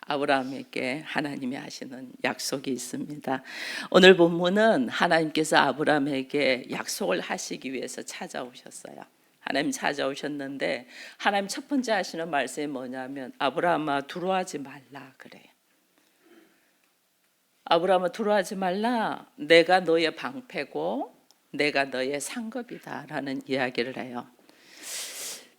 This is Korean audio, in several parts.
아브라함에게 하나님이 하시는 약속이 있습니다. 오늘 본문은 하나님께서 아브라함에게 약속을 하시기 위해서 찾아오셨어요. 하나님 찾아오셨는데 하나님 첫 번째 하시는 말씀이 뭐냐면 아브라함아 두려워하지 말라 그래요. 아브라함아 두려워하지 말라. 내가 너의 방패고 내가 너의 상급이다 라는 이야기를 해요.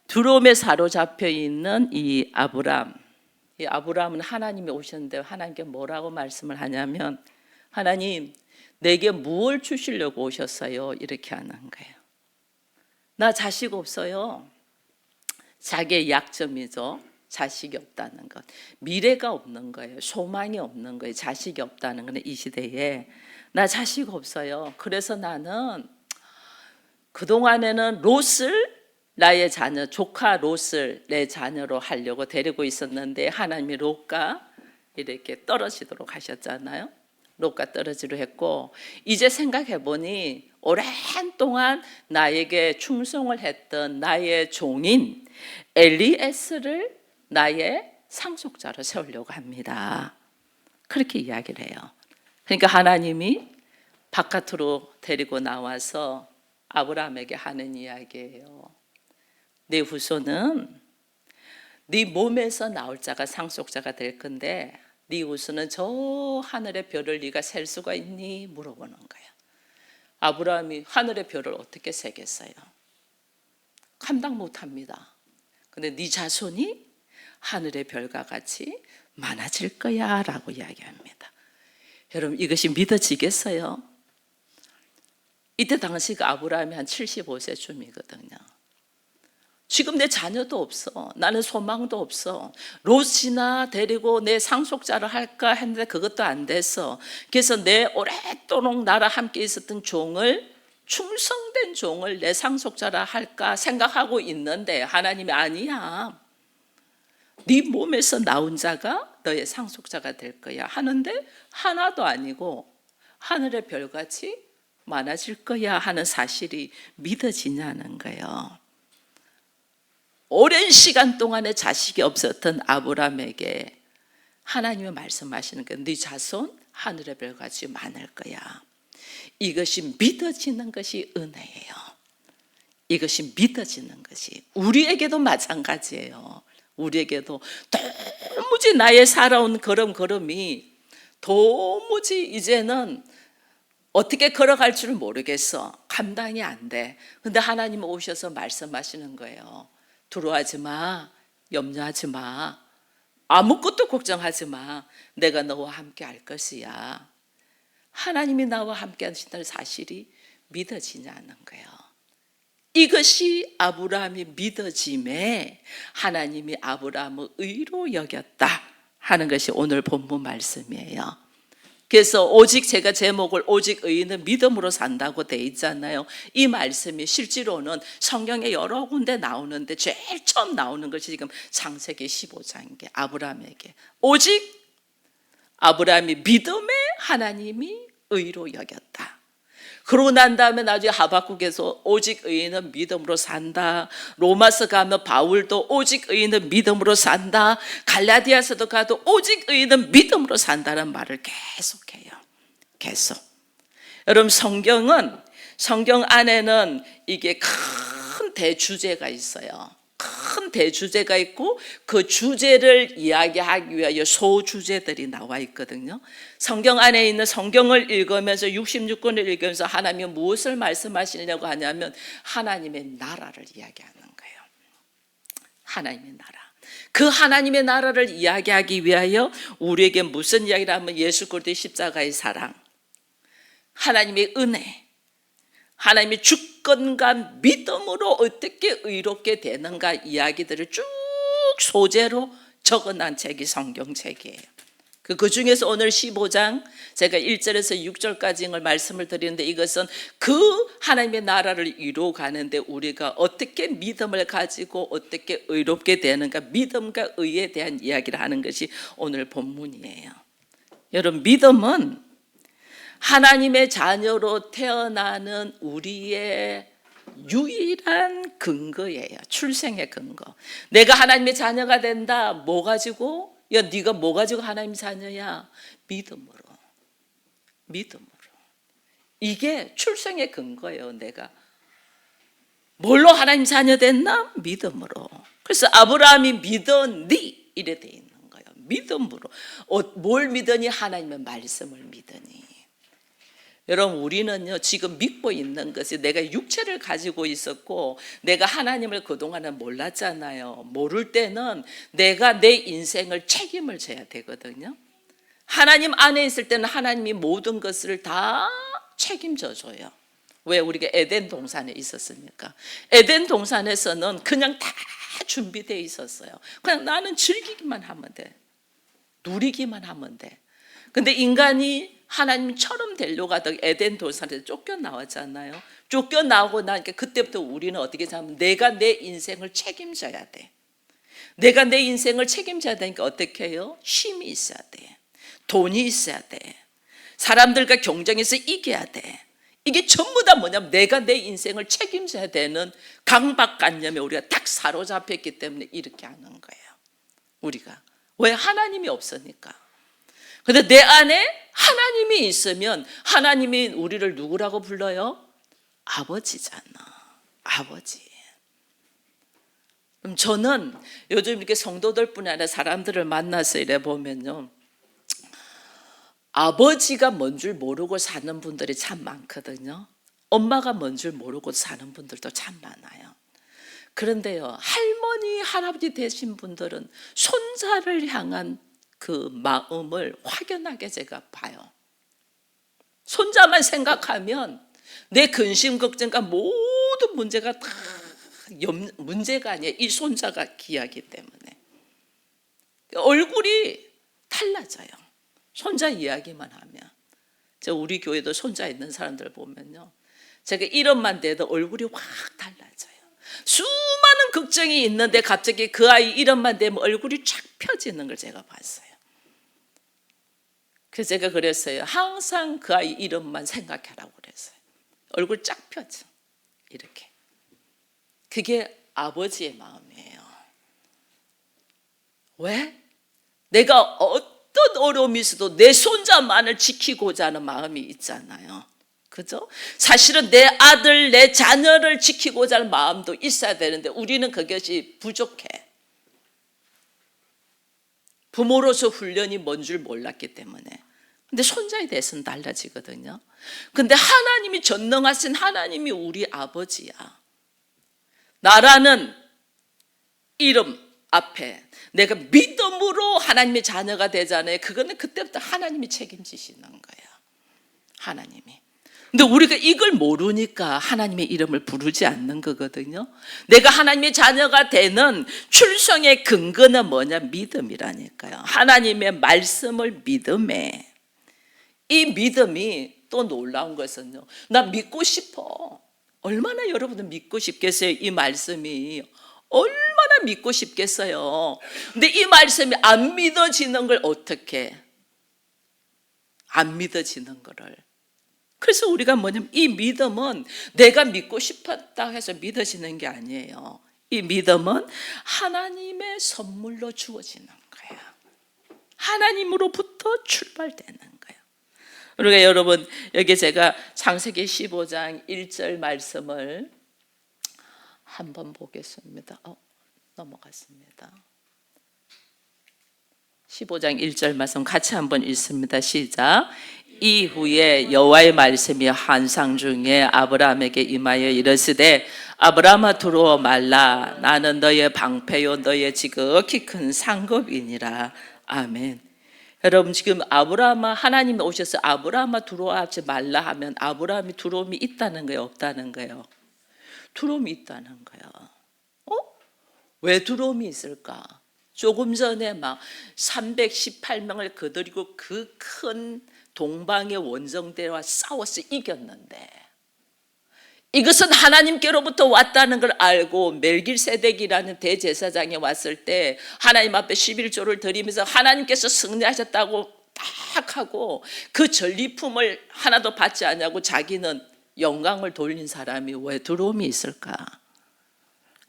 두려움에 사로잡혀 있는 이 아브라함은 하나님이 오셨는데 하나님께 뭐라고 말씀을 하냐면 하나님 내게 무엇을 주시려고 오셨어요? 이렇게 하는 거예요. 나 자식 없어요. 자기의 약점이죠. 자식이 없다는 것. 미래가 없는 거예요. 소망이 없는 거예요. 자식이 없다는 거는 이 시대에 나 자식 없어요. 그래서 나는 그동안에는 롯을 나의 자녀, 조카 롯을 내 자녀로 하려고 데리고 있었는데 하나님이 롯과 이렇게 떨어지도록 하셨잖아요. 롯과 떨어지려 했고 이제 생각해보니 오랜 동안 나에게 충성을 했던 나의 종인 엘리에스를 나의 상속자로 세우려고 합니다. 그렇게 이야기를 해요. 그러니까 하나님이 바깥으로 데리고 나와서 아브라함에게 하는 이야기예요. 네 후손은 네 몸에서 나올 자가 상속자가 될 건데 네 후손은 저 하늘의 별을 네가 셀 수가 있니? 물어보는 거예요. 아브라함이 하늘의 별을 어떻게 세겠어요? 감당 못합니다. 근데 네 자손이 하늘의 별과 같이 많아질 거야 라고 이야기합니다. 여러분 이것이 믿어지겠어요? 이때 당시가 아브라함이 한 75세쯤이거든요. 지금 내 자녀도 없어. 나는 소망도 없어. 롯이나 데리고 내 상속자를 할까 했는데 그것도 안 됐어. 그래서 내 오랫도록 나랑 함께 있었던 종을 충성된 종을 내 상속자라 할까 생각하고 있는데 하나님이 아니야. 네 몸에서 나온 자가 너의 상속자가 될 거야 하는데 하나도 아니고 하늘의 별같이 많아질 거야 하는 사실이 믿어지냐는 거예요. 오랜 시간 동안에 자식이 없었던 아브라함에게 하나님이 말씀하시는 게 네 자손 하늘의 별같이 많을 거야. 이것이 믿어지는 것이 은혜예요. 이것이 믿어지는 것이 우리에게도 마찬가지예요. 우리에게도 도무지 나의 살아온 걸음걸음이 도무지 이제는 어떻게 걸어갈 줄 모르겠어. 감당이 안 돼. 근데 하나님 오셔서 말씀하시는 거예요. 두려워하지 마. 염려하지 마. 아무것도 걱정하지 마. 내가 너와 함께 할 것이야. 하나님이 나와 함께 하신다는 사실이 믿어지냐는 거예요. 이것이 아브라함이 믿어짐에 하나님이 아브라함을 의로 여겼다 하는 것이 오늘 본문 말씀이에요. 그래서 오직 제가 제목을 오직 의인은 믿음으로 산다고 돼 있잖아요. 이 말씀이 실제로는 성경에 여러 군데 나오는데 제일 처음 나오는 것이 지금 창세기 15장인 아브라함에게 오직 아브라함이 믿음에 하나님이 의로 여겼다. 그러고 난 다음에 나중에 하박국에서 오직 의인은 믿음으로 산다. 로마서 가면 바울도 오직 의인은 믿음으로 산다. 갈라디아서도 가도 오직 의인은 믿음으로 산다는 말을 계속해요. 계속. 여러분 성경 안에는 이게 큰 대주제가 있어요. 큰 대주제가 있고 그 주제를 이야기하기 위하여 소주제들이 나와 있거든요. 성경 안에 있는 성경을 읽으면서 66권을 읽으면서 하나님이 무엇을 말씀하시려고 하냐면 하나님의 나라를 이야기하는 거예요. 하나님의 나라. 그 하나님의 나라를 이야기하기 위하여 우리에게 무슨 이야기를 하면 예수 그리스도의 십자가의 사랑, 하나님의 은혜, 하나님의 주권과 믿음으로 어떻게 의롭게 되는가 이야기들을 쭉 소재로 적어난 책이 성경책이에요. 그 중에서 오늘 15장 제가 1절에서 6절까지 말씀을 드리는데 이것은 그 하나님의 나라를 이루어가는데 우리가 어떻게 믿음을 가지고 어떻게 의롭게 되는가 믿음과 의에 대한 이야기를 하는 것이 오늘 본문이에요. 여러분 믿음은 하나님의 자녀로 태어나는 우리의 유일한 근거예요. 출생의 근거. 내가 하나님의 자녀가 된다. 뭐 가지고? 야, 네가 뭐 가지고 하나님 자녀야? 믿음으로. 믿음으로. 이게 출생의 근거예요. 내가 뭘로 하나님 자녀 됐나? 믿음으로. 그래서 아브라함이 믿었니? 이래 돼 있는 거예요. 믿음으로. 뭘 믿으니? 하나님의 말씀을 믿으니. 여러분, 우리는요 지금 믿고 있는 것이, 내가 육체를 가지고 있었고 내가 하나님을 그동안은 몰랐잖아요. 모를 때는 내가 내 인생을 책임을 져야 되거든요. 하나님 안에 있을 때는 하나님이 모든 것을 다 책임져 줘요. 왜? 우리가 에덴 동산에 있었으니까. 에덴 동산에서는 그냥 다 준비되어 있었어요. 그냥 나는 즐기기만 하면 돼. 누리기만 하면 돼. 근데 인간이 하나님처럼 되려고 하다가 에덴 동산에서 쫓겨나왔잖아요. 쫓겨나오고 나니까 그때부터 우리는 어떻게 하면 내가 내 인생을 책임져야 돼. 내가 내 인생을 책임져야 되니까 어떻게 해요? 힘이 있어야 돼. 돈이 있어야 돼. 사람들과 경쟁해서 이겨야 돼. 이게 전부 다 뭐냐면 내가 내 인생을 책임져야 되는 강박관념에 우리가 딱 사로잡혔기 때문에 이렇게 하는 거예요. 우리가. 왜? 하나님이 없으니까. 근데 내 안에 하나님이 있으면 하나님이 우리를 누구라고 불러요? 아버지잖아. 아버지. 그럼 저는 요즘 이렇게 성도들뿐 아니라 사람들을 만나서 이래 보면요, 아버지가 뭔 줄 모르고 사는 분들이 참 많거든요. 엄마가 뭔 줄 모르고 사는 분들도 참 많아요. 그런데요, 할머니, 할아버지 되신 분들은 손자를 향한 그 마음을 확연하게 제가 봐요. 손자만 생각하면 내 근심 걱정과 모든 문제가 다 문제가 아니에요. 이 손자가 귀하기 때문에. 얼굴이 달라져요. 손자 이야기만 하면. 우리 교회도 손자 있는 사람들 보면요, 제가 이름만 대도 얼굴이 확 달라져요. 수많은 걱정이 있는데 갑자기 그 아이 이름만 대면 얼굴이 쫙 펴지는 걸 제가 봤어요. 그래서 제가 그랬어요. 항상 그 아이 이름만 생각하라고 그랬어요. 얼굴 쫙 펴져. 이렇게. 그게 아버지의 마음이에요. 왜? 내가 어떤 어려움이 있어도 내 손자만을 지키고자 하는 마음이 있잖아요. 그죠? 사실은 내 아들, 내 자녀를 지키고자 하는 마음도 있어야 되는데 우리는 그것이 부족해. 부모로서 훈련이 뭔 줄 몰랐기 때문에. 근데 손자에 대해서는 달라지거든요. 근데 하나님이 전능하신 하나님이 우리 아버지야. 나라는 이름 앞에 내가 믿음으로 하나님의 자녀가 되잖아요. 그거는 그때부터 하나님이 책임지시는 거예요. 하나님이. 근데 우리가 이걸 모르니까 하나님의 이름을 부르지 않는 거거든요. 내가 하나님의 자녀가 되는 출생의 근거는 뭐냐? 믿음이라니까요. 하나님의 말씀을 믿음에. 이 믿음이 또 놀라운 것은요, 나 믿고 싶어. 얼마나 여러분들 믿고 싶겠어요? 이 말씀이 얼마나 믿고 싶겠어요. 근데 이 말씀이 안 믿어지는 걸 어떻게? 안 믿어지는 거를. 그래서 우리가 뭐냐면 이 믿음은 내가 믿고 싶었다 해서 믿어지는 게 아니에요. 이 믿음은 하나님의 선물로 주어지는 거예요. 하나님으로부터 출발되는 거예요. 그러니까 여러분, 여기 제가 창세기 15장 1절 말씀을 한번 보겠습니다. 넘어갔습니다. 15장 1절 말씀 같이 한번 읽습니다. 시작. 이후에 여호와의 말씀이 환상 중에 아브라함에게 임하여 이르시되 아브라함아 두려워 말라. 나는 너의 방패요 너의 지극히 큰 상급이니라. 아멘. 여러분, 지금 아브라함아, 하나님이 오셔서 아브라함아 두려워하지 말라 하면 아브라함이 두려움이 있다는 거예요, 없다는 거예요? 두려움이 있다는 거예요. 왜 두려움이 있을까? 조금 전에 막 318명을 거느리고 그 큰 동방의 원정대와 싸워서 이겼는데, 이것은 하나님께로부터 왔다는 걸 알고 멜기세덱이라는 대제사장이 왔을 때 하나님 앞에 11조를 드리면서 하나님께서 승리하셨다고 딱 하고 그 전리품을 하나도 받지 않냐고 자기는 영광을 돌린 사람이 왜 두려움이 있을까?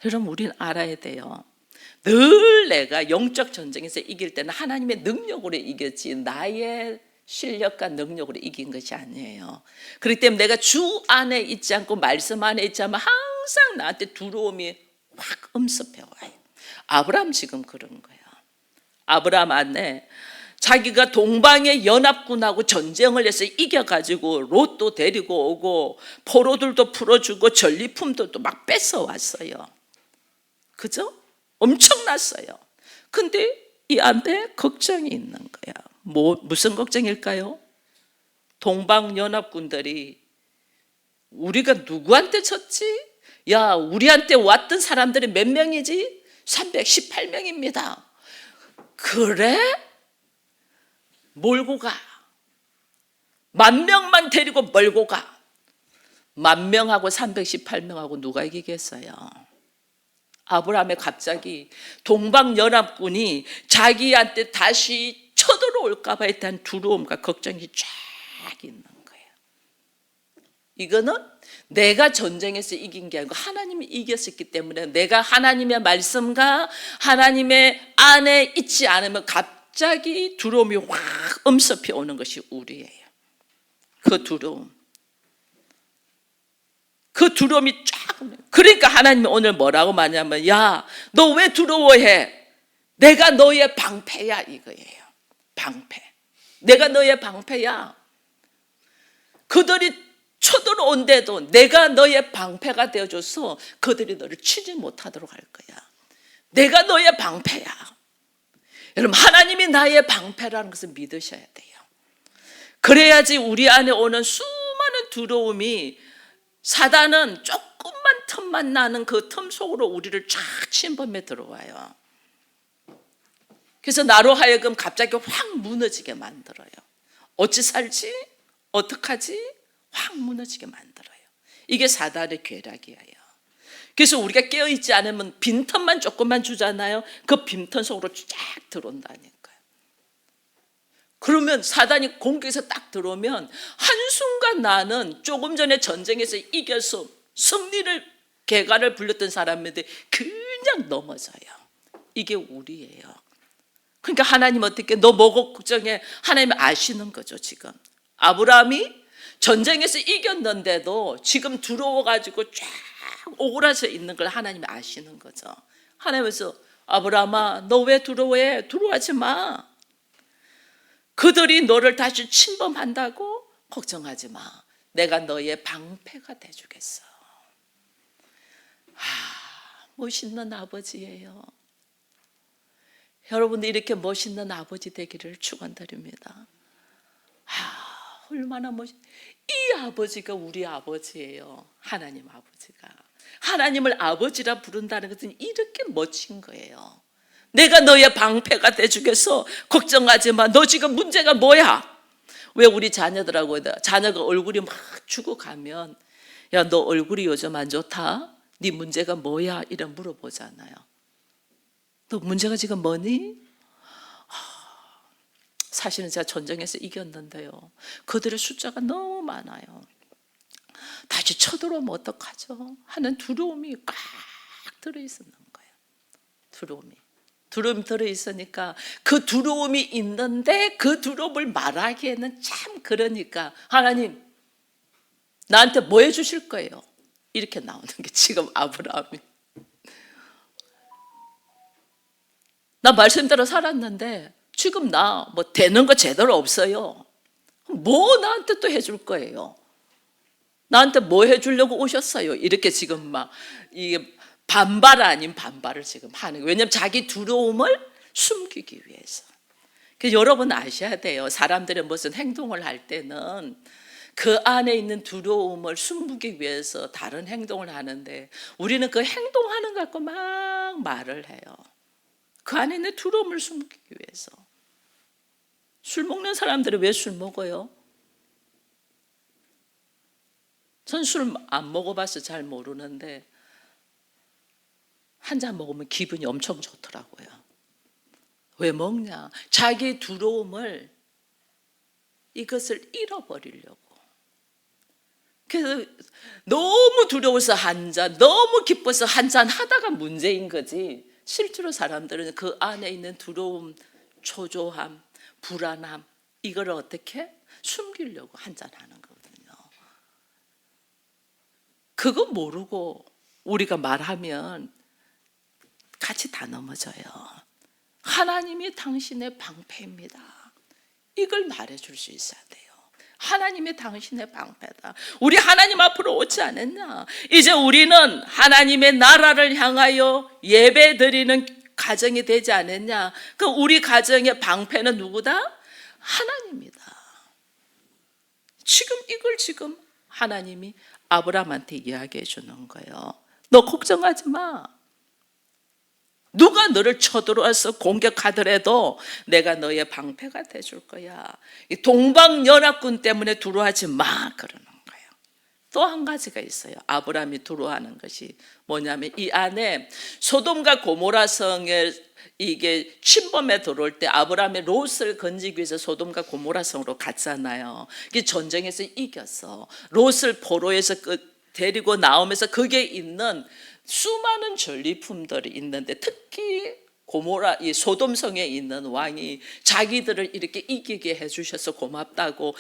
여러분, 우리는 알아야 돼요. 늘 내가 영적 전쟁에서 이길 때는 하나님의 능력으로 이겼지 나의 실력과 능력으로 이긴 것이 아니에요. 그렇기 때문에 내가 주 안에 있지 않고 말씀 안에 있지 않으면 항상 나한테 두려움이 확 엄습해 와요. 아브라함 지금 그런 거예요. 아브라함 안에 자기가 동방의 연합군하고 전쟁을 해서 이겨가지고 롯도 데리고 오고 포로들도 풀어주고 전리품들도 막 뺏어왔어요. 그죠? 엄청났어요. 근데 이 안에 걱정이 있는 거야. 무슨 걱정일까요? 동방연합군들이 우리가 누구한테 졌지? 야, 우리한테 왔던 사람들이 몇 명이지? 318명입니다. 그래? 몰고 가. 10,000명만 데리고 몰고 가. 10,000명하고 318명하고 누가 이기겠어요? 아브라함이 갑자기 동방연합군이 자기한테 다시 쳐들어올까 봐에 대한 두려움과 걱정이 쫙 있는 거예요. 이거는 내가 전쟁에서 이긴 게 아니고 하나님이 이겼었기 때문에 내가 하나님의 말씀과 하나님의 안에 있지 않으면 갑자기 두려움이 확 엄습해 오는 것이 우리예요. 그 두려움이 쫙. 그러니까 하나님이 오늘 뭐라고 말하냐면 야, 너 왜 두려워해? 내가 너의 방패야 이거예요. 방패. 내가 너의 방패야. 그들이 쳐들어온데도 내가 너의 방패가 되어줘서 그들이 너를 치지 못하도록 할 거야. 내가 너의 방패야. 여러분, 하나님이 나의 방패라는 것을 믿으셔야 돼요. 그래야지 우리 안에 오는 수많은 두려움이 사단은 조금만 틈만 나는 그 틈 속으로 우리를 쫙 침범해 들어와요. 그래서 나로 하여금 갑자기 확 무너지게 만들어요. 어찌 살지? 어떡하지? 확 무너지게 만들어요. 이게 사단의 괴락이에요. 그래서 우리가 깨어있지 않으면 빈틈만 조금만 주잖아요. 그 빈틈 속으로 쫙 들어온다니까요. 그러면 사단이 공격에서 딱 들어오면 한순간 나는 조금 전에 전쟁에서 이겨서 승리를 개가를 불렸던 사람인데 그냥 넘어져요. 이게 우리예요. 그러니까 하나님 어떻게 너 뭐고 걱정해? 하나님 아시는 거죠. 지금 아브라함이 전쟁에서 이겼는데도 지금 두려워가지고 쫙 오그라져 있는 걸 하나님이 아시는 거죠. 하나님께서 아브라함아 너 왜 두려워해? 두려워하지 마. 그들이 너를 다시 침범한다고 걱정하지 마. 내가 너의 방패가 돼주겠어. 멋있는 아버지예요. 여러분들 이렇게 멋있는 아버지 되기를 축원드립니다. 얼마나 이 아버지가 우리 아버지예요. 하나님 아버지가. 하나님을 아버지라 부른다는 것은 이렇게 멋진 거예요. 내가 너의 방패가 돼주겠어. 걱정하지 마. 너 지금 문제가 뭐야? 왜 우리 자녀들하고 자녀가 얼굴이 막 죽어가면 야, 너 얼굴이 요즘 안 좋다? 네 문제가 뭐야? 이런 물어보잖아요. 너 문제가 지금 뭐니? 사실은 제가 전쟁에서 이겼는데요. 그들의 숫자가 너무 많아요. 다시 쳐들어오면 어떡하죠? 하는 두려움이 꽉 들어있는 거예요. 두려움이 들어있으니까 그 두려움이 있는데 그 두려움을 말하기에는 참 그러니까 하나님 나한테 뭐 해주실 거예요? 이렇게 나오는 게 지금 아브라함이. 나 말씀대로 살았는데 지금 나 뭐 되는 거 제대로 없어요. 뭐 나한테 또 해줄 거예요? 나한테 뭐 해주려고 오셨어요? 이렇게 지금 막 이게 반발 아닌 반발을 지금 하는 거예요. 왜냐하면 자기 두려움을 숨기기 위해서. 그래서 여러분 아셔야 돼요. 사람들의 무슨 행동을 할 때는 그 안에 있는 두려움을 숨기기 위해서 다른 행동을 하는데 우리는 그 행동하는 것 갖고 막 말을 해요. 그 안에 있는 두려움을 숨기기 위해서. 술 먹는 사람들은 왜 술 먹어요? 전 술 안 먹어봐서 잘 모르는데 한 잔 먹으면 기분이 엄청 좋더라고요. 왜 먹냐? 자기 두려움을 이것을 잃어버리려고. 그래서 너무 두려워서 한 잔, 너무 기뻐서 한 잔 하다가 문제인 거지. 실제로 사람들은 그 안에 있는 두려움, 초조함, 불안함 이걸 어떻게 숨기려고 한잔하는 거거든요. 그거 모르고 우리가 말하면 같이 다 넘어져요. 하나님이 당신의 방패입니다. 이걸 말해줄 수 있어야 돼요. 하나님이 당신의 방패다. 우리 하나님 앞으로 오지 않았냐? 이제 우리는 하나님의 나라를 향하여 예배드리는 가정이 되지 않았냐? 그 우리 가정의 방패는 누구다? 하나님이다. 지금 하나님이 아브라함한테 이야기해 주는 거예요. 너 걱정하지 마. 누가 너를 쳐들어와서 공격하더라도 내가 너의 방패가 돼줄 거야. 이 동방연합군 때문에 두려워하지 마 그러는 거예요. 또 한 가지가 있어요. 아브라함이 두려워하는 것이 뭐냐면 이 안에 소돔과 고모라 성에 이게 침범에 들어올 때 아브라함이 롯을 건지기 위해서 소돔과 고모라 성으로 갔잖아요. 이 전쟁에서 이겼어. 롯을 포로에서 데리고 나오면서 거기에 있는 수많은 전리품들이 있는데 특히 고모라 이 소돔성에 있는 왕이 자기들을 이렇게 이기게 해주셔서 고맙다고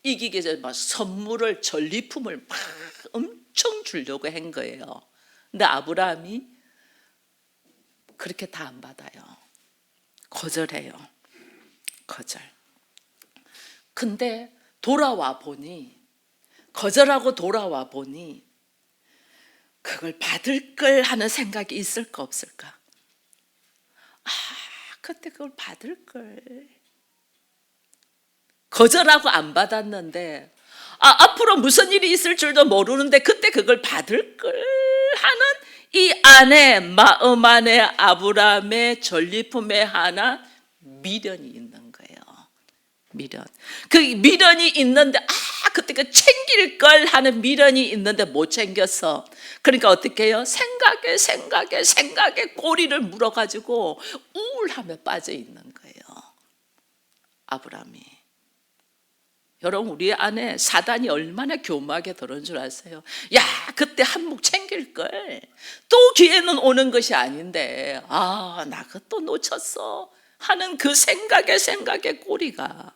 이기게 해서 막 선물을 전리품을 막 엄청 주려고 한 거예요. 근데 아브라함이 그렇게 다 안 받아요. 거절해요. 거절. 근데 돌아와 보니 거절하고 돌아와 보니 그걸 받을 걸 하는 생각이 있을까 없을까? 그때 그걸 받을 걸. 거절하고 안 받았는데 앞으로 무슨 일이 있을 줄도 모르는데 그때 그걸 받을 걸 하는 이 안에 마음 안에 아브라함의 전리품에 하나 미련이 있는 거예요. 미련. 그 미련이 있는데 그때 그 챙길 걸 하는 미련이 있는데 못 챙겼어. 그러니까 어떻게 해요? 생각에 꼬리를 물어가지고 우울함에 빠져 있는 거예요. 아브라함이. 여러분 우리 안에 사단이 얼마나 교묘하게 들어온 줄 아세요? 야 그때 한몫 챙길 걸. 또 기회는 오는 것이 아닌데 나 그것도 놓쳤어 하는 그 생각의 꼬리가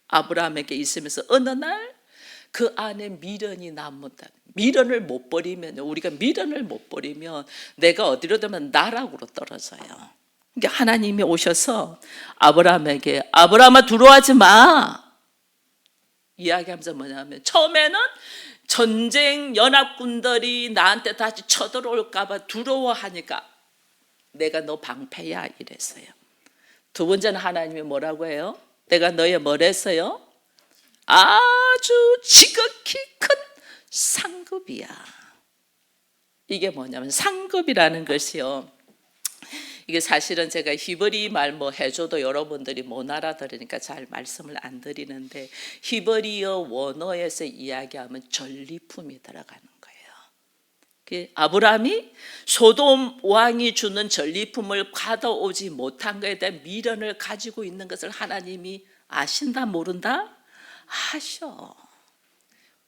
아브라함에게 있으면서 어느 날 그 안에 미련이 남는다. 미련을 못 버리면 우리가 미련을 못 버리면 내가 어디로 되면 나락으로 떨어져요. 그러니까 하나님이 오셔서 아브라함에게 아브라함아 두려워하지 마. 이야기하면서 뭐냐면 처음에는 전쟁 연합군들이 나한테 다시 쳐들어올까 봐 두려워하니까 내가 너 방패야 이랬어요. 두 번째는 하나님이 뭐라고 해요? 내가 너의 뭘 했어요? 아주 지극히 큰 상급이야. 이게 뭐냐면 상급이라는 것이요. 이게 사실은 제가 히브리 말 해줘도 여러분들이 못 알아들으니까 잘 말씀을 안 드리는데 히브리어 원어에서 이야기하면 전리품이 들어가는 거예요. 아브라함이 소돔 왕이 주는 전리품을 받아오지 못한 것에 대한 미련을 가지고 있는 것을 하나님이 아신다 모른다? 아셔.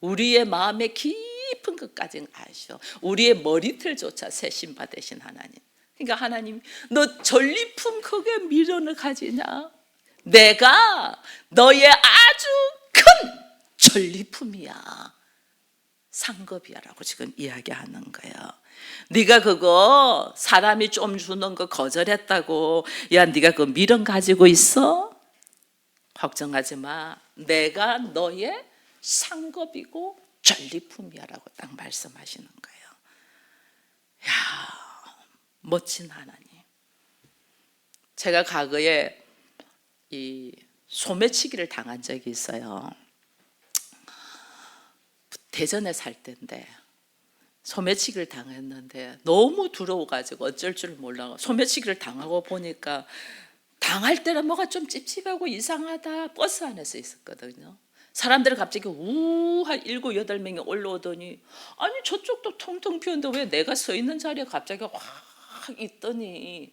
우리의 마음의 깊은 것까지는 아셔. 우리의 머리털조차 세심 받으신 하나님. 그러니까 하나님 너 전리품 크게 미련을 가지냐? 내가 너의 아주 큰 전리품이야. 상급이야라고 지금 이야기하는 거예요. 네가 그거 사람이 좀 주는 거 거절했다고 야 네가 그 미련 가지고 있어? 걱정하지 마. 내가 너의 상급이고 전리품이야라고 딱 말씀하시는 거예요. 야, 멋진 하나님. 제가 과거에 이 소매치기를 당한 적이 있어요. 대전에 살 때인데 소매치기를 당했는데 너무 두려워가지고 어쩔 줄 몰라. 소매치기를 당하고 보니까 당할 때는 뭐가 좀 찝찝하고 이상하다. 버스 안에서 있었거든요. 사람들이 갑자기 한 7, 8명이 올라오더니 아니 저쪽도 통통 비었는데 왜 내가 서 있는 자리에 갑자기 확 있더니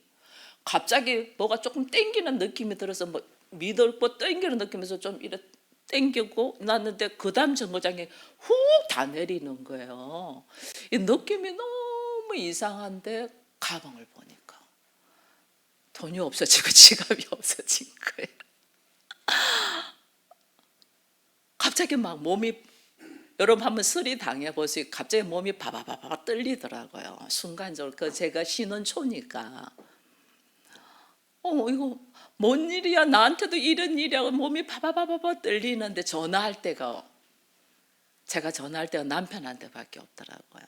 갑자기 뭐가 조금 땡기는 느낌이 들어서 미들고 땡기는 느낌에서 좀 이렇게 땡기고 났는데 그 다음 정거장에 훅 다 내리는 거예요. 이 느낌이 너무 이상한데 가방을 보니까 돈이 없어지고 지갑이 없어진 거예요. 갑자기 막 몸이, 여러분 한번 쓰리 당해보세요. 갑자기 몸이 바바바바 떨리더라고요. 순간적으로. 제가 신혼초니까 이거 뭔 일이야, 나한테도 이런 일이야, 몸이 바바바바바 떨리는데 전화할 때가, 제가 전화할 때가 남편한테밖에 없더라고요.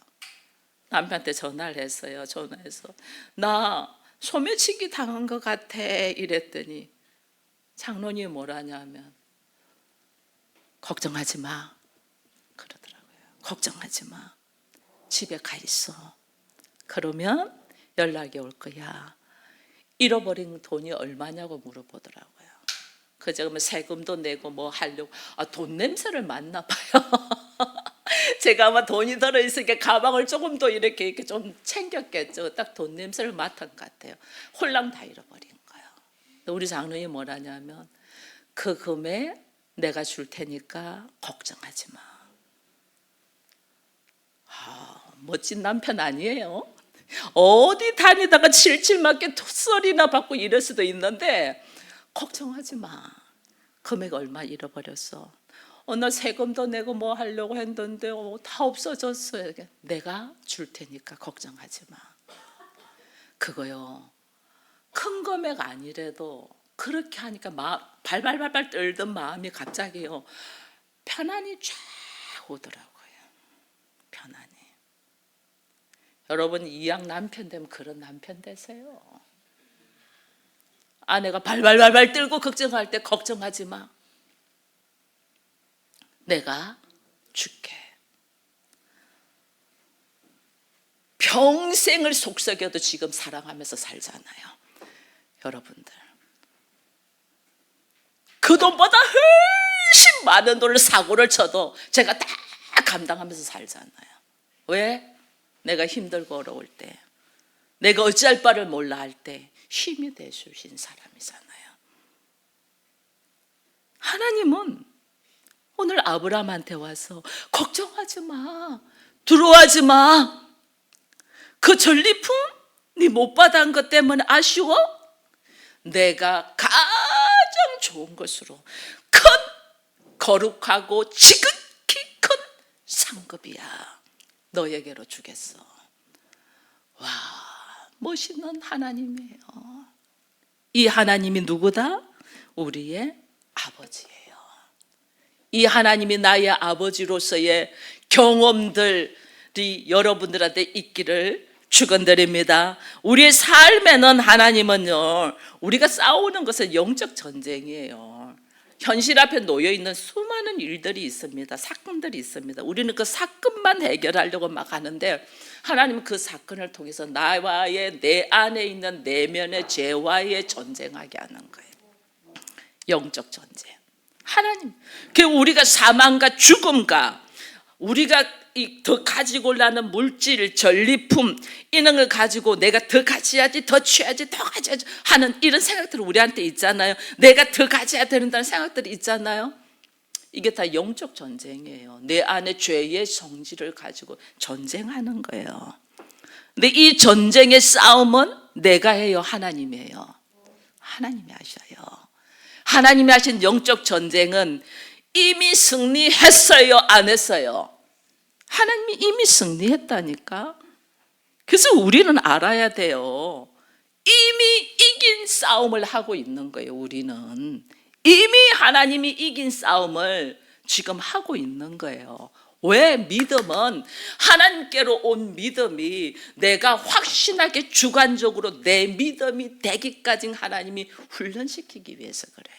남편한테 전화를 했어요. 전화해서 나 소매치기 당한 것 같아 이랬더니 장로님이 뭐라냐면 걱정하지 마 그러더라고요. 걱정하지 마, 집에 가 있어. 그러면 연락이 올 거야. 잃어버린 돈이 얼마냐고 물어보더라고요. 제가 뭐 세금도 내고 뭐 하려고, 돈 냄새를 맡나 봐요. 제가 아마 돈이 들어있으니까 가방을 조금 더 이렇게 좀 챙겼겠죠. 딱 돈 냄새를 맡은 것 같아요. 홀랑 다 잃어버린 거예요. 우리 장로님이 뭐라냐면 그 금액 내가 줄 테니까 걱정하지 마. 멋진 남편 아니에요? 어디 다니다가 칠칠맞게 소리나 받고 이럴 수도 있는데 걱정하지 마. 금액 얼마 잃어버렸어. 나 세금도 내고 뭐 하려고 했는데 다 없어졌어요. 내가 줄 테니까 걱정하지 마. 그거요, 큰 금액 아니래도 그렇게 하니까 발발발발 떨던 마음이 갑자기요 편안히 쫙 오더라고요. 편안히. 여러분 이양 남편 되면 그런 남편 되세요. 아내가 발발발발 떨고 걱정할 때 걱정하지 마. 내가 줄게. 평생을 속썩여도 지금 사랑하면서 살잖아요. 여러분들 그 돈보다 훨씬 많은 돈을 사고를 쳐도 제가 다 감당하면서 살잖아요. 왜? 내가 힘들고 어려울 때, 내가 어찌할 바를 몰라 할 때 힘이 되주신 사람이잖아요. 하나님은 오늘 아브라함한테 와서 걱정하지 마, 두려워하지 마. 그 전리품 네 못 받은 것 때문에 아쉬워? 내가 가장 좋은 것으로 큰 거룩하고 지극히 큰 상급이야 너에게로 주겠어. 와, 멋있는 하나님이에요. 이 하나님이 누구다? 우리의 아버지예요. 이 하나님이 나의 아버지로서의 경험들이 여러분들한테 있기를 축원드립니다. 우리의 삶에는 하나님은요, 우리가 싸우는 것은 영적 전쟁이에요. 현실 앞에 놓여 있는 수많은 일들이 있습니다. 사건들이 있습니다. 우리는 그 사건만 해결하려고 막 하는데 하나님은 그 사건을 통해서 나와의, 내 안에 있는 내면의 죄와의 전쟁하게 하는 거예요. 영적 전쟁. 하나님, 그 우리가 사망과 죽음과 우리가 더 가지고 나는 물질, 전리품 이런 걸 가지고 내가 더 가져야지, 더 취해야지, 더 가져야지 하는 이런 생각들이 우리한테 있잖아요. 내가 더 가져야 된다는 생각들이 있잖아요. 이게 다 영적 전쟁이에요. 내 안에 죄의 성질을 가지고 전쟁하는 거예요. 근데 이 전쟁의 싸움은 내가 해요, 하나님이 해요? 하나님이 하셔요. 하나님이 하신 영적 전쟁은 이미 승리했어요, 안 했어요? 하나님이 이미 승리했다니까. 그래서 우리는 알아야 돼요. 이미 이긴 싸움을 하고 있는 거예요. 우리는 이미 하나님이 이긴 싸움을 지금 하고 있는 거예요. 왜? 믿음은 하나님께로 온 믿음이 내가 확신하게 주관적으로 내 믿음이 되기까지 하나님이 훈련시키기 위해서 그래요.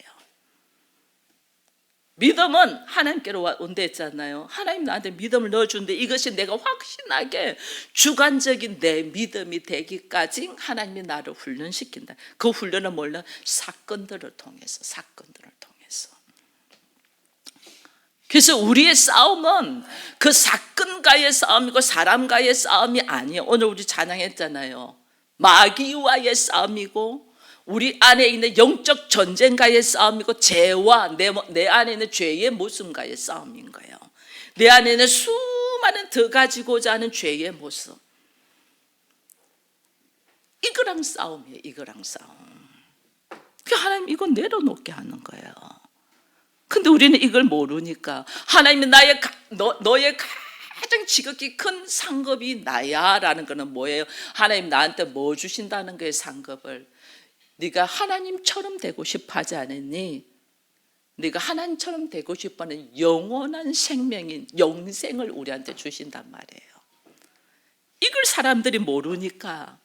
믿음은 하나님께로 온다 했잖아요. 하나님 나한테 믿음을 넣어주는데 이것이 내가 확신하게 주관적인 내 믿음이 되기까지 하나님이 나를 훈련시킨다. 그 훈련은 뭘로? 사건들을 통해서. 그래서 우리의 싸움은 그 사건과의 싸움이고 사람과의 싸움이 아니에요. 오늘 우리 찬양했잖아요. 마귀와의 싸움이고 우리 안에 있는 영적 전쟁과의 싸움이고 죄와 내 안에 있는 죄의 모습과의 싸움인 거예요. 내 안에 있는 수많은 더 가지고자 하는 죄의 모습. 이거랑 싸움이에요. 이거랑 싸움. 하나님 이거 내려놓게 하는 거예요. 근데 우리는 이걸 모르니까 하나님이 너의 가장 지극히 큰 상급이 나야 라는 거는 뭐예요? 하나님 나한테 뭐 주신다는 거예요? 상급을. 네가 하나님처럼 되고 싶어 하지 않았니? 네가 하나님처럼 되고 싶어하는 영원한 생명인 영생을 우리한테 주신단 말이에요. 이걸 사람들이 모르니까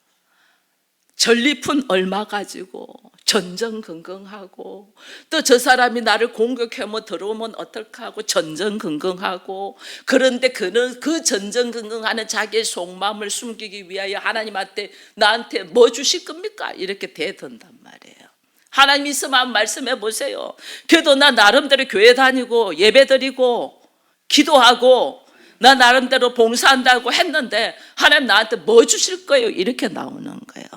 전리품 얼마 가지고 전전긍긍하고, 또 저 사람이 나를 공격하면 들어오면 어떡하고 전전긍긍하고, 그런데 그는 그 전전긍긍하는 자기의 속마음을 숨기기 위하여 하나님한테 나한테 뭐 주실 겁니까? 이렇게 대든단 말이에요. 하나님 있으면 말씀해 보세요. 그래도 나 나름대로 교회 다니고 예배 드리고 기도하고 나 나름대로 봉사한다고 했는데 하나님 나한테 뭐 주실 거예요? 이렇게 나오는 거예요.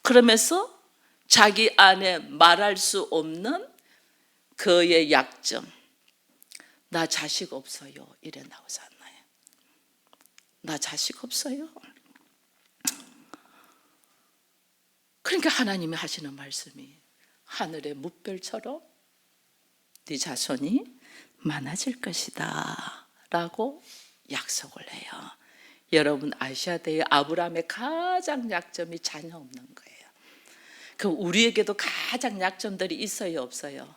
그러면서 자기 안에 말할 수 없는 그의 약점, 나 자식 없어요, 이래 나오잖아요. 나 자식 없어요. 그러니까 하나님이 하시는 말씀이 하늘의 뭇별처럼 네 자손이 많아질 것이다 라고 약속을 해요. 여러분 아셔야 돼요. 아브라함의 가장 약점이 자녀 없는 거예요. 그럼 우리에게도 가장 약점들이 있어요, 없어요?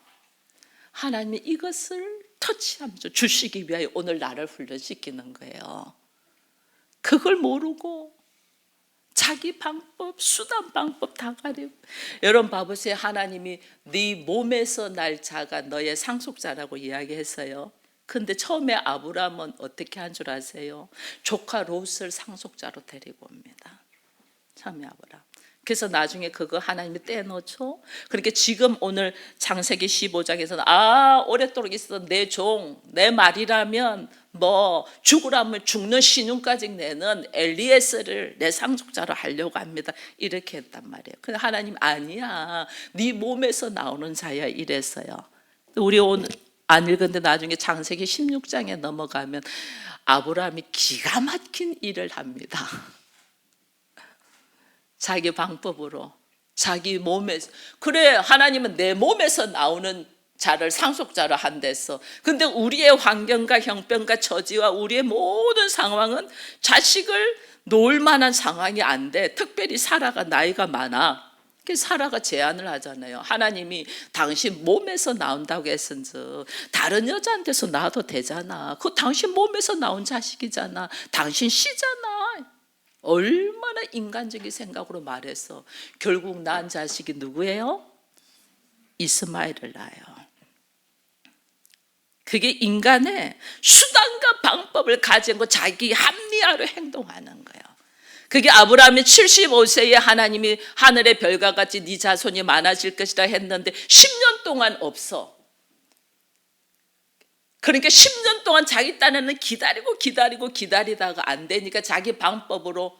하나님이 이것을 터치하면서 주시기 위하여 오늘 나를 훈련시키는 거예요. 그걸 모르고 자기 방법, 수단 방법 다 가리고. 여러분 봐보세요. 하나님이 네 몸에서 날 자가 너의 상속자라고 이야기했어요. 근데 처음에 아브라함은 어떻게 한 줄 아세요? 조카 롯을 상속자로 데리고 옵니다. 처음에 아브라함. 그래서 나중에 그거 하나님이 떼놓죠. 그렇게 지금 오늘 창세기 15장에서는 오랫도록 있었던 내 종, 내 말이라면 뭐 죽으라면 죽는 신용까지 내는 엘리에스를 내 상속자로 하려고 합니다. 이렇게 했단 말이에요. 근데 하나님 아니야. 네 몸에서 나오는 자야 이랬어요. 우리 오늘 안 읽은데 나중에 창세기 16장에 넘어가면 아브라함이 기가 막힌 일을 합니다. 자기 방법으로, 자기 몸에서. 그래, 하나님은 내 몸에서 나오는 자를 상속자로 한댔어. 근데 우리의 환경과 형편과 처지와 우리의 모든 상황은 자식을 놓을 만한 상황이 안 돼. 특별히 사라가 나이가 많아. 그래서 사라가 제안을 하잖아요. 하나님이 당신 몸에서 나온다고 했은즉 다른 여자한테서 낳아도 되잖아. 그거 당신 몸에서 나온 자식이잖아. 당신 씨잖아. 얼마나 인간적인 생각으로 말해서 결국 낳은 자식이 누구예요? 이스마엘을 낳아요. 그게 인간의 수단과 방법을 가지고 자기 합리화로 행동하는 거예요. 그게 아브라함이 75세에 하나님이 하늘의 별과 같이 네 자손이 많아질 것이라 했는데 10년 동안 없어. 그러니까 10년 동안 자기 딴에는 기다리다가 안 되니까 자기 방법으로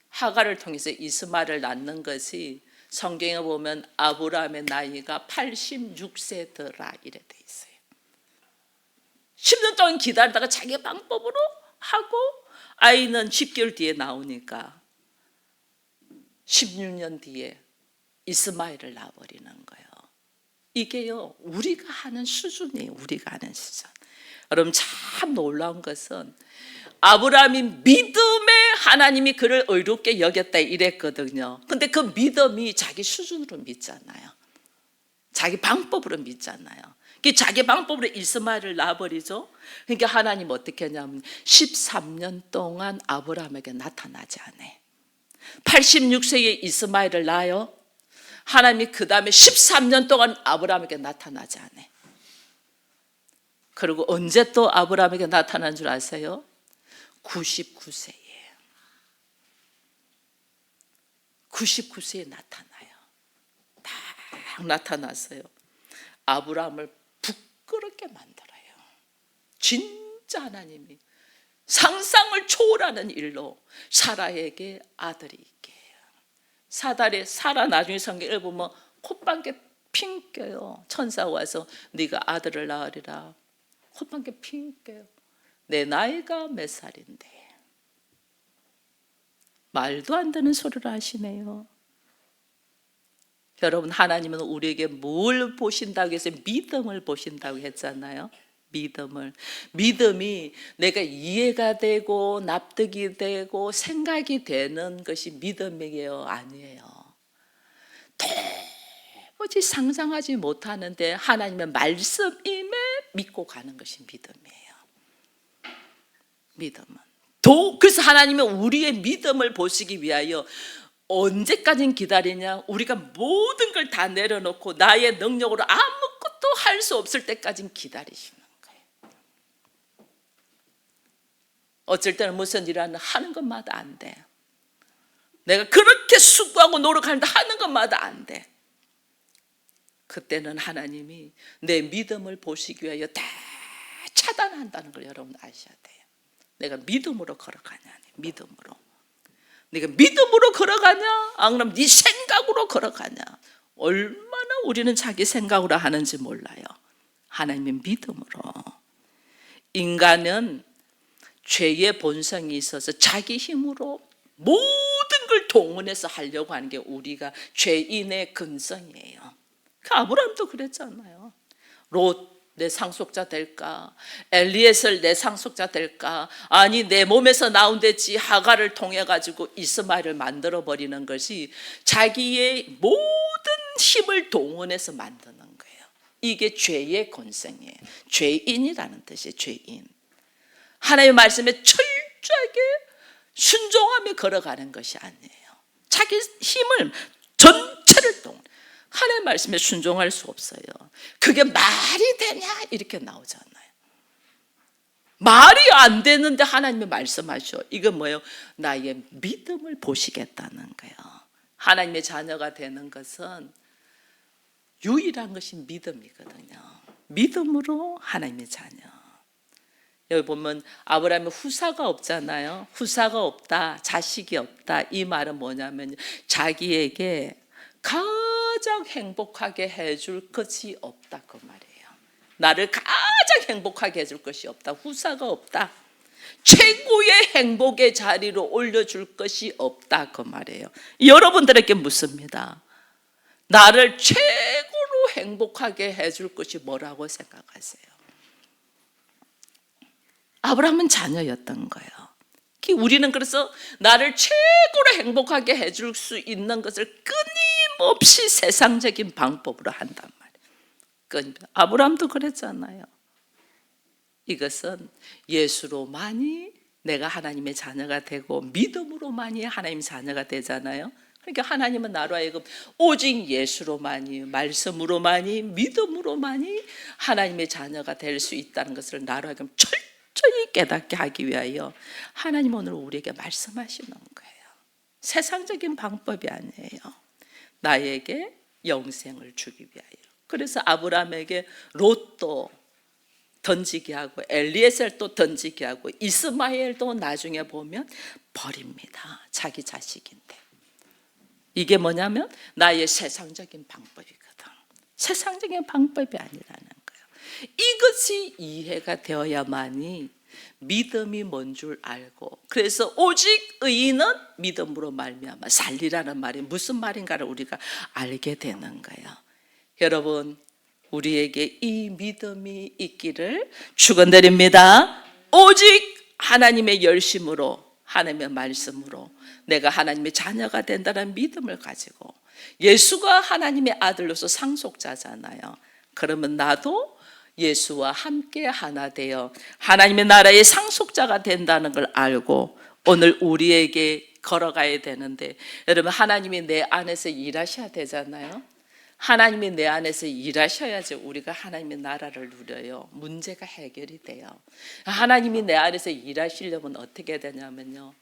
하갈을 통해서 이스마엘을 낳는 것이 성경에 보면 아브라함의 나이가 86세더라 이래 돼 있어요. 10년 동안 기다리다가 자기 방법으로 하고 아이는 10개월 뒤에 나오니까 16년 뒤에 이스마엘을 낳아버리는 거예요. 이게요, 우리가 하는 수준이에요. 우리가 하는 수준. 여러분 참 놀라운 것은 아브라함이 믿음에 하나님이 그를 의롭게 여겼다 이랬거든요. 근데 그 믿음이 자기 수준으로 믿잖아요. 자기 방법으로 믿잖아요. 자기 방법으로 이스마엘을 낳아버리죠. 그러니까 하나님 어떻게 하냐면 13년 동안 아브라함에게 나타나지 않아. 86세에 이스마엘을 낳아요. 하나님이 그 다음에 13년 동안 아브라함에게 나타나지 않아. 그리고 언제 또 아브라함에게 나타난 줄 아세요? 99세에. 99세에 나타나요. 딱 나타났어요. 아브라함을 부끄럽게 만들어요. 진짜 하나님이 상상을 초월하는 일로 사라에게 아들이 있게 해요. 사라 나중에 성경을 보면 콧방귀 핑 껴요. 천사가 와서 네가 아들을 낳으리라. 콧방귀 핑 껴요. 내 나이가 몇 살인데. 말도 안 되는 소리를 하시네요. 여러분, 하나님은 우리에게 뭘 보신다고 해서 믿음을 보신다고 했잖아요. 믿음이 내가 이해가 되고 납득이 되고 생각이 되는 것이 믿음이에요, 아니에요? 도무지 상상하지 못하는데 하나님의 말씀임에 믿고 가는 것이 믿음이에요. 믿음은 그래서 하나님은 우리의 믿음을 보시기 위하여 언제까지 기다리냐? 우리가 모든 걸 다 내려놓고 나의 능력으로 아무것도 할 수 없을 때까지 기다리시는 거예요. 어쩔 때는 무슨 일을 하는 것마다 안 돼. 내가 그렇게 수고하고 노력하는데 하는 것마다 안 돼. 그때는 하나님이 내 믿음을 보시기 위하여 다 차단한다는 걸 여러분 아셔야 돼요. 내가 믿음으로 걸어가냐? 믿음으로. 네가 믿음으로 걸어가냐? 안 그러면 네 생각으로 걸어가냐? 얼마나 우리는 자기 생각으로 하는지 몰라요. 하나님의 믿음으로. 인간은 죄의 본성이 있어서 자기 힘으로 모든 걸 동원해서 하려고 하는 게 우리가 죄인의 근성이에요. 아브라함도 그랬잖아요. 롯 내 상속자 될까? 엘리에셀 내 상속자 될까? 아니 내 몸에서 나온 데지 하갈을 통해 가지고 이스마엘을 만들어 버리는 것이 자기의 모든 힘을 동원해서 만드는 거예요. 이게 죄의 본성이에요. 죄인이라는 뜻이에요. 죄인. 하나님의 말씀에 철저하게 순종하며 걸어가는 것이 아니에요. 자기 힘을 전체를 동원. 하나님의 말씀에 순종할 수 없어요. 그게 말이 되냐? 이렇게 나오잖아요. 말이 안 되는데 하나님이 말씀하셔. 이건 뭐예요? 나의 믿음을 보시겠다는 거예요. 하나님의 자녀가 되는 것은 유일한 것이 믿음이거든요. 믿음으로 하나님의 자녀. 여기 보면 아브라함은 후사가 없잖아요. 후사가 없다, 자식이 없다. 이 말은 뭐냐면 자기에게 가장 행복하게 해줄 것이 없다 그 말이에요. 나를 가장 행복하게 해줄 것이 없다. 후사가 없다. 최고의 행복의 자리로 올려줄 것이 없다 그 말이에요. 여러분들에게 묻습니다. 나를 최고로 행복하게 해줄 것이 뭐라고 생각하세요? 아브라함은 자녀였던 거예요. 우리는 그래서 나를 최고로 행복하게 해줄 수 있는 것을 끊임없이 세상적인 방법으로 한단 말이에요. 아브라함도 그랬잖아요. 이것은 예수로만이 내가 하나님의 자녀가 되고 믿음으로만이 하나님의 자녀가 되잖아요. 그러니까 하나님은 나로 하여금 오직 예수로만이, 말씀으로만이, 믿음으로만이 하나님의 자녀가 될 수 있다는 것을 나로 하여금 철저히 깨닫게 하기 위하여 하나님 오늘 우리에게 말씀하시는 거예요. 세상적인 방법이 아니에요. 나에게 영생을 주기 위하여. 그래서 아브라함에게 롯도 던지게 하고 엘리에셀도 던지게 하고 이스마엘도 나중에 보면 버립니다. 자기 자식인데. 이게 뭐냐면 나의 세상적인 방법이거든. 세상적인 방법이 아니라는 거예요. 이것이 이해가 되어야만이 믿음이 뭔 줄 알고, 그래서 오직 의인은 믿음으로 말미암아 살리라는 말이 무슨 말인가를 우리가 알게 되는 거예요. 여러분, 우리에게 이 믿음이 있기를 축원드립니다. 오직 하나님의 열심으로, 하나님의 말씀으로 내가 하나님의 자녀가 된다는 믿음을 가지고, 예수가 하나님의 아들로서 상속자잖아요. 그러면 나도 예수와 함께 하나 되어 하나님의 나라의 상속자가 된다는 걸 알고 오늘 우리에게 걸어가야 되는데, 여러분, 하나님이 내 안에서 일하셔야 되잖아요. 하나님이 내 안에서 일하셔야지 우리가 하나님의 나라를 누려요. 문제가 해결이 돼요. 하나님이 내 안에서 일하시려면 어떻게 되냐면요,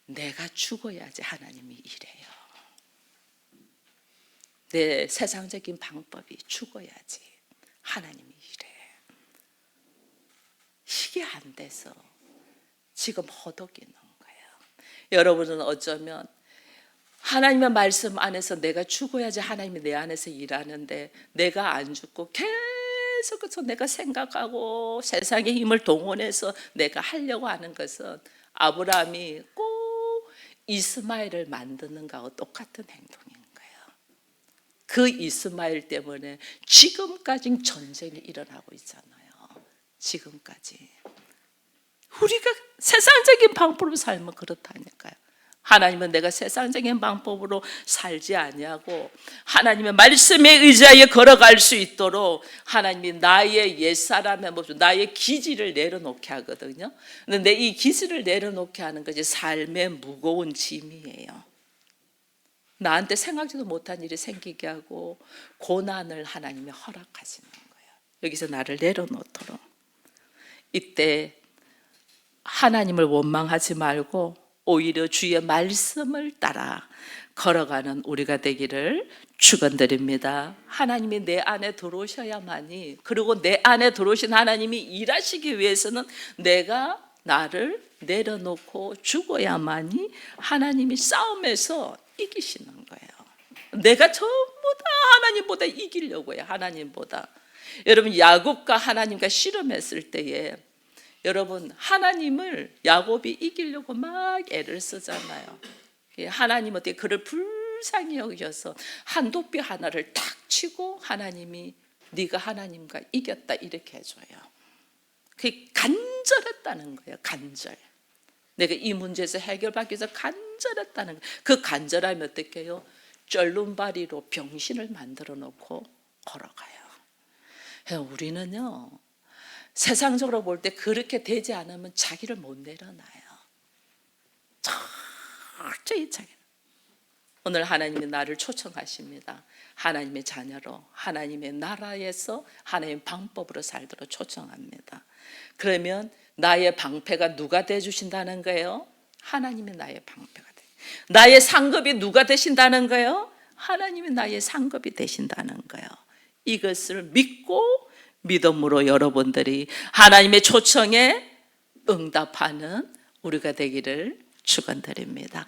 내가 죽어야지 하나님이 일해요. 내 세상적인 방법이 죽어야지 하나님이 일해. 이게 안 돼서 지금 허덕이는 거예요. 여러분은 어쩌면 하나님의 말씀 안에서 내가 죽어야지 하나님이 내 안에서 일하는데, 내가 안 죽고 계속해서 내가 생각하고 세상의 힘을 동원해서 내가 하려고 하는 것은 아브라함이 꼭 이스마엘을 만드는 거하고 똑같은 행동인 거예요. 그 이스마엘 때문에 지금까지 전쟁이 일어나고 있잖아요. 지금까지. 우리가 세상적인 방법으로 살면 그렇다니까요. 하나님은 내가 세상적인 방법으로 살지 아니하고 하나님의 말씀에 의지하여 걸어갈 수 있도록 하나님이 나의 옛사람의 모습, 나의 기질을 내려놓게 하거든요. 그런데 이 기질을 내려놓게 하는 것이 삶의 무거운 짐이에요. 나한테 생각지도 못한 일이 생기게 하고 고난을 하나님이 허락하시는 거예요. 여기서 나를 내려놓도록. 이때 하나님을 원망하지 말고 오히려 주의 말씀을 따라 걸어가는 우리가 되기를 축원드립니다. 하나님이 내 안에 들어오셔야만이, 그리고 내 안에 들어오신 하나님이 일하시기 위해서는 내가 나를 내려놓고 죽어야만이 하나님이 싸움에서 이기시는 거예요. 내가 전부 다 하나님보다 이기려고 해요. 하나님보다. 여러분, 야곱과 하나님과 씨름했을 때에 여러분, 하나님을 야곱이 이기려고 막 애를 쓰잖아요. 하나님 어떻게 그를 불쌍히 여기셔서 한도뼈 하나를 탁 치고 하나님이 네가 하나님과 이겼다 이렇게 해줘요. 그게 간절했다는 거예요. 간절. 내가 이 문제에서 해결받기 위해서 간절했다는 거예요. 그 간절함이 어떻게 해요? 쩔눈바리로 병신을 만들어 놓고 걸어가요. 우리는요, 세상적으로 볼 때 그렇게 되지 않으면 자기를 못 내려놔요. 철저히 자기. 오늘 하나님이 나를 초청하십니다. 하나님의 자녀로, 하나님의 나라에서 하나님의 방법으로 살도록 초청합니다. 그러면 나의 방패가 누가 되주신다는 거예요? 하나님이 나의 방패가 돼. 나의 상급이 누가 되신다는 거예요? 하나님이 나의 상급이 되신다는 거예요. 이것을 믿고 믿음으로 여러분들이 하나님의 초청에 응답하는 우리가 되기를 축원드립니다.